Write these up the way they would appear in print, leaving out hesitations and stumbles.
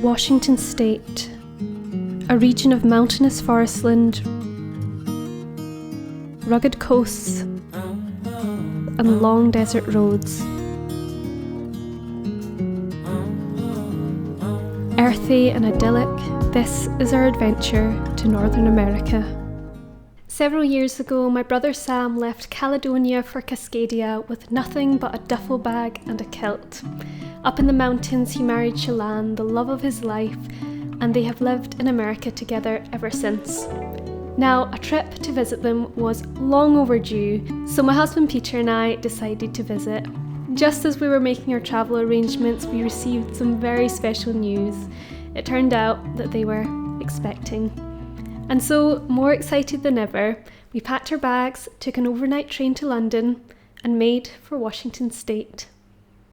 Washington State, a region of mountainous forestland, rugged coasts, and long desert roads. Earthy and idyllic, this is our adventure to Northern America. Several years ago, my brother Sam left Caledonia for Cascadia with nothing but a duffel bag and a kilt. Up in the mountains, he married Shalane, the love of his life, and they have lived in America together ever since. Now, a trip to visit them was long overdue, so my husband Peter and I decided to visit. Just as we were making our travel arrangements, we received some very special news. It turned out that they were expecting. And so, more excited than ever, we packed our bags, took an overnight train to London, and made for Washington State.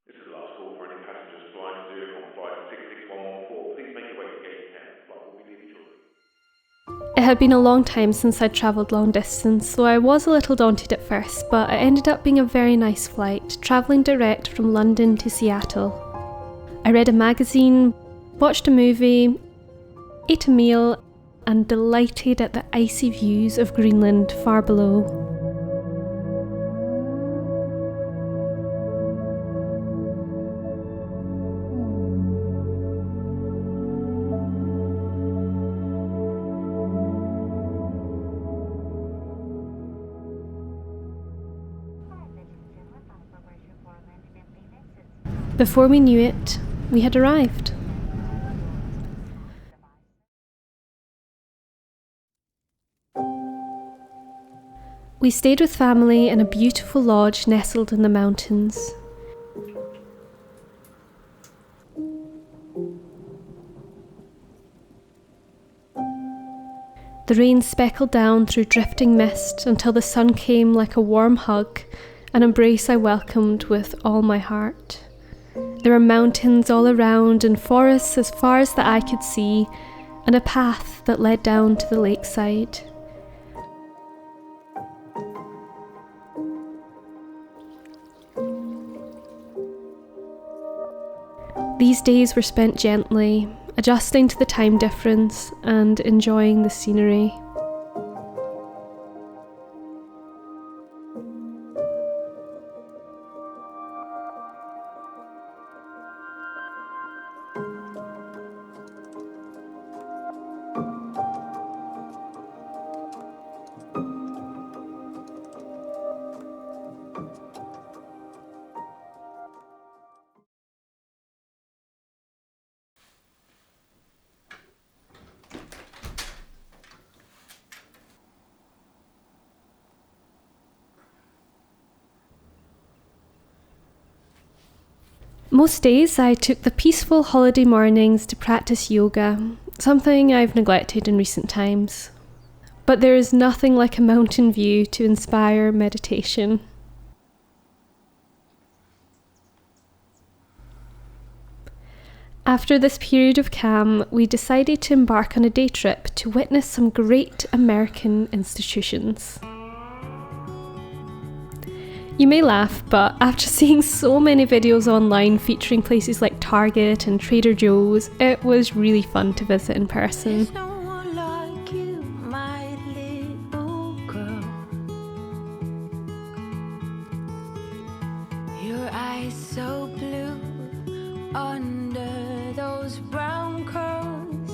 This is the last call for any passengers flying to Zurich on flight 66114. Please make your way to gate 10. The flight will be leaving shortly. It had been a long time since I'd travelled long distance, so I was a little daunted at first, but it ended up being a very nice flight, travelling direct from London to Seattle. I read a magazine, watched a movie, ate a meal, and delighted at the icy views of Greenland far below. Before we knew it, we had arrived. We stayed with family in a beautiful lodge nestled in the mountains. The rain speckled down through drifting mist until the sun came like a warm hug, an embrace I welcomed with all my heart. There were mountains all around and forests as far as the eye could see, and a path that led down to the lakeside. These days were spent gently, adjusting to the time difference and enjoying the scenery. Most days I took the peaceful holiday mornings to practice yoga, something I've neglected in recent times. But there is nothing like a mountain view to inspire meditation. After this period of calm, we decided to embark on a day trip to witness some great American institutions. You may laugh, but after seeing so many videos online featuring places like Target and Trader Joe's, it was really fun to visit in person. There's no one like you, my little girl. Your eyes so blue under those brown curls.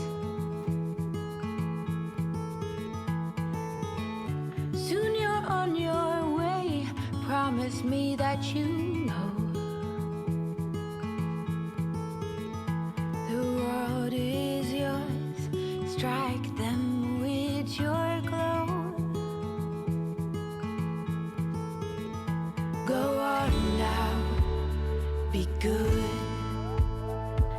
Soon you're on your way. Promise me that you know the world is yours. Strike them with your glow. Go on now, be good,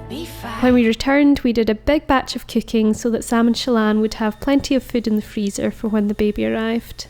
be fine. When we returned, we did a big batch of cooking so that Sam and Shalane would have plenty of food in the freezer for when the baby arrived.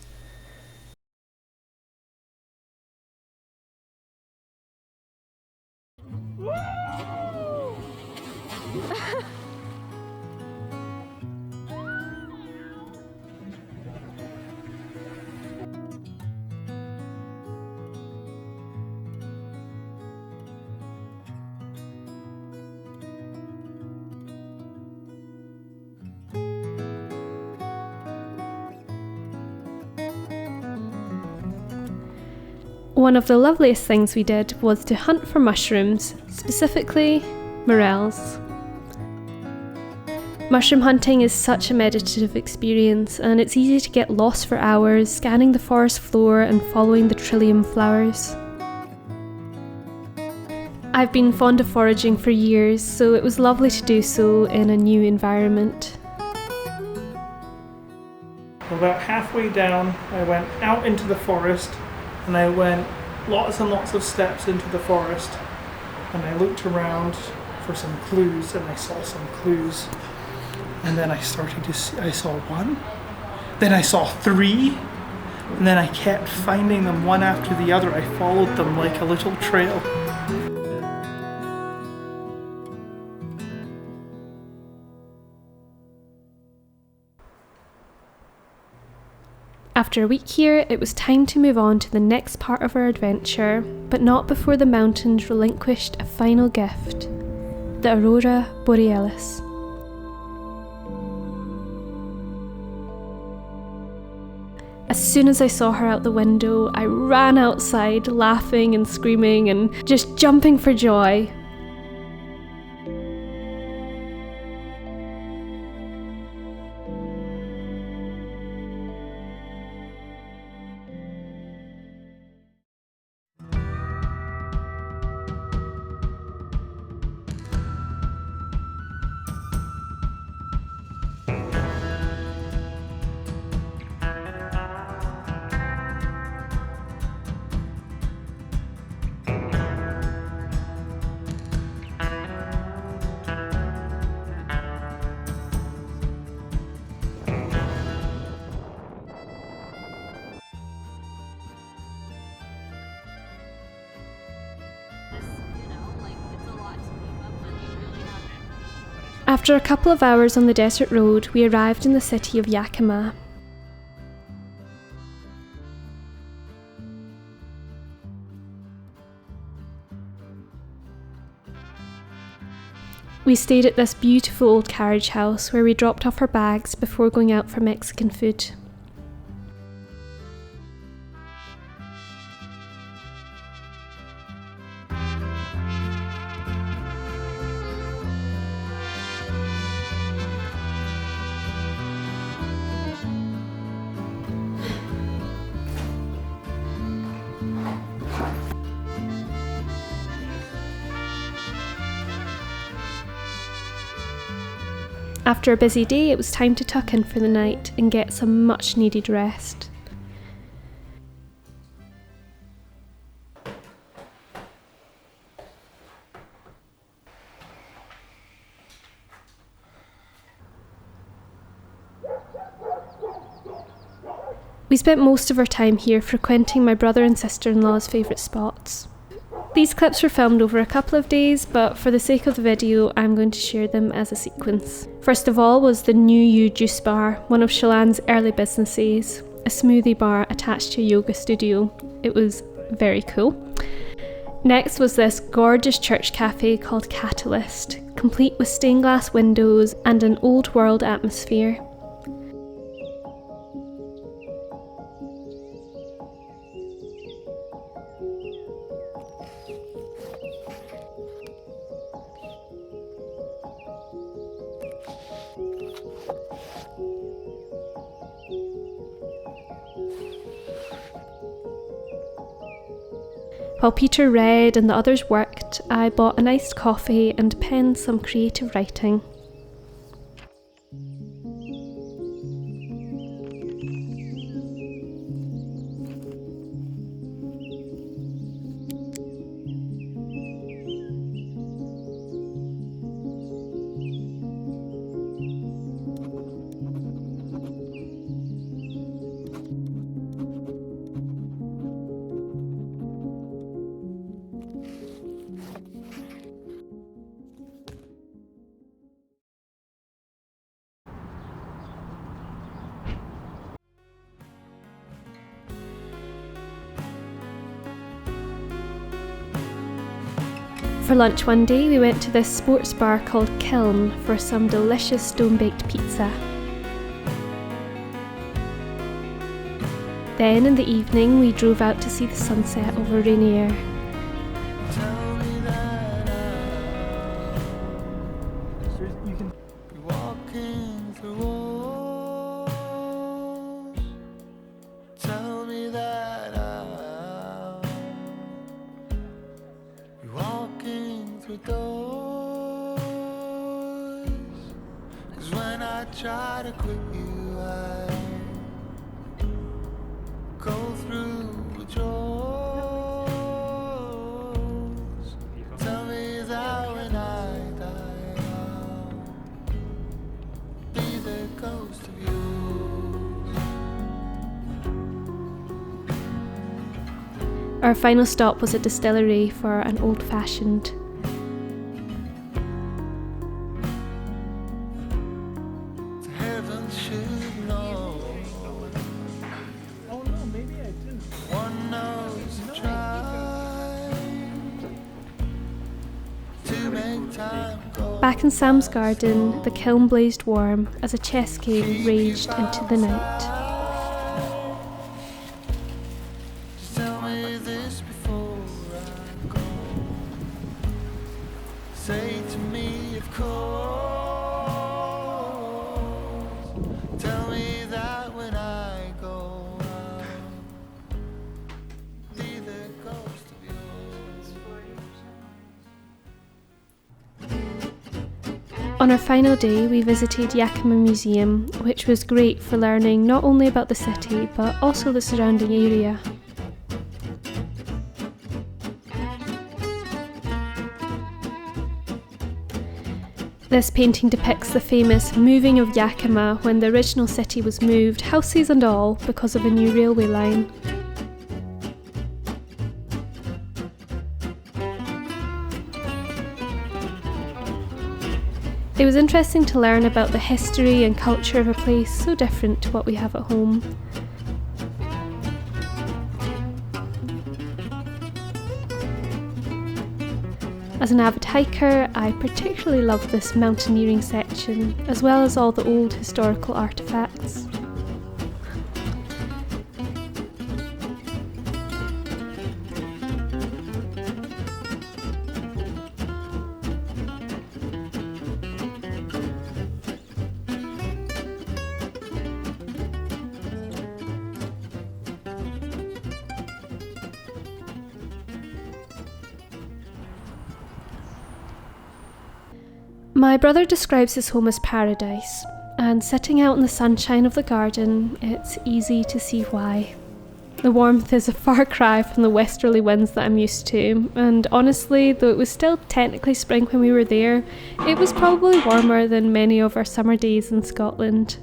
One of the loveliest things we did was to hunt for mushrooms, specifically morels. Mushroom hunting is such a meditative experience, and it's easy to get lost for hours scanning the forest floor and following the trillium flowers. I've been fond of foraging for years, so it was lovely to do so in a new environment. About halfway down, I went out into the forest, and I went lots and lots of steps into the forest, and I looked around for some clues, and I saw some clues. And then I started to see, I saw one, then I saw three, and then I kept finding them one after the other. I followed them like a little trail. After a week here, it was time to move on to the next part of our adventure, but not before the mountains relinquished a final gift, the Aurora Borealis. As soon as I saw her out the window, I ran outside, laughing and screaming and just jumping for joy. After a couple of hours on the desert road, we arrived in the city of Yakima. We stayed at this beautiful old carriage house where we dropped off our bags before going out for Mexican food. After a busy day, it was time to tuck in for the night and get some much needed rest. We spent most of our time here frequenting my brother and sister-in-law's favourite spots. These clips were filmed over a couple of days, but for the sake of the video, I'm going to share them as a sequence. First of all was the New You Juice Bar, one of Chelan's early businesses, a smoothie bar attached to a yoga studio. It was very cool. Next was this gorgeous church cafe called Catalyst, complete with stained glass windows and an old world atmosphere. While Peter read and the others worked, I bought an iced coffee and penned some creative writing. For lunch one day, we went to this sports bar called Kiln for some delicious stone-baked pizza. Then in the evening we drove out to see the sunset over Rainier. Try to quit you, I go through withdrawals. Tell me that when I die, I'll be the ghost of you. Our final stop was a distillery for an old-fashioned. Back in Sam's garden, the kiln blazed warm as a chess game raged into the night. Tell me this before I go. Say to me, of course. Tell me that when I go, I'll be the ghost of yours. On our final day, we visited Yakima Museum, which was great for learning not only about the city, but also the surrounding area. This painting depicts the famous moving of Yakima when the original city was moved, houses and all, because of a new railway line. It was interesting to learn about the history and culture of a place so different to what we have at home. As an avid hiker, I particularly love this mountaineering section, as well as all the old historical artefacts. My brother describes his home as paradise, and sitting out in the sunshine of the garden, it's easy to see why. The warmth is a far cry from the westerly winds that I'm used to, and honestly, though it was still technically spring when we were there, it was probably warmer than many of our summer days in Scotland.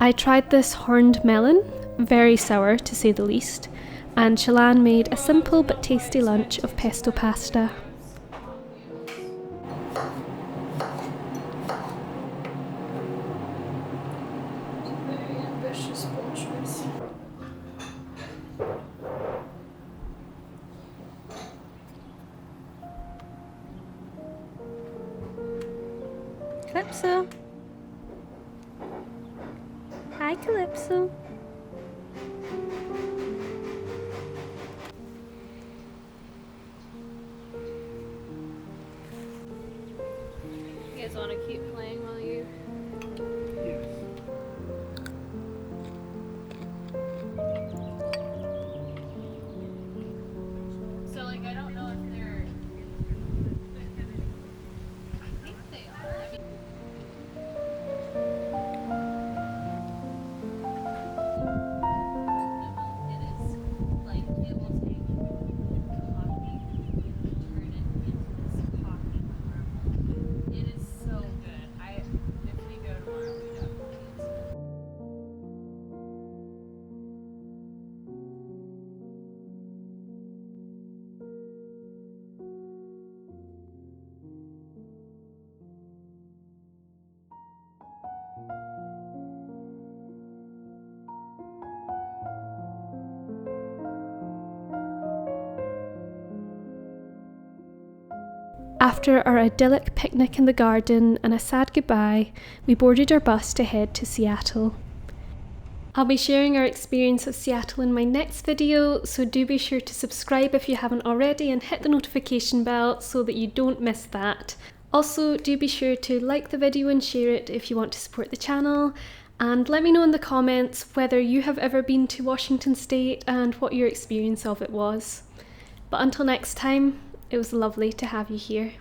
I tried this horned melon, very sour to say the least, and Shalane made a simple but tasty lunch of pesto pasta. Very ambitious bowl choice. Calypso. Hi, Calypso. You guys want to keep playing while you... Yes. So, like, I don't know if they're... I think they are. I mean... It is, like, it will take coffee and turn it into this coffee caramel. It is so good. If we go tomorrow, we definitely After our idyllic picnic in the garden and a sad goodbye, we boarded our bus to head to Seattle. I'll be sharing our experience of Seattle in my next video, so do be sure to subscribe if you haven't already and hit the notification bell so that you don't miss that. Also, do be sure to like the video and share it if you want to support the channel, and let me know in the comments whether you have ever been to Washington State and what your experience of it was. But until next time, it was lovely to have you here.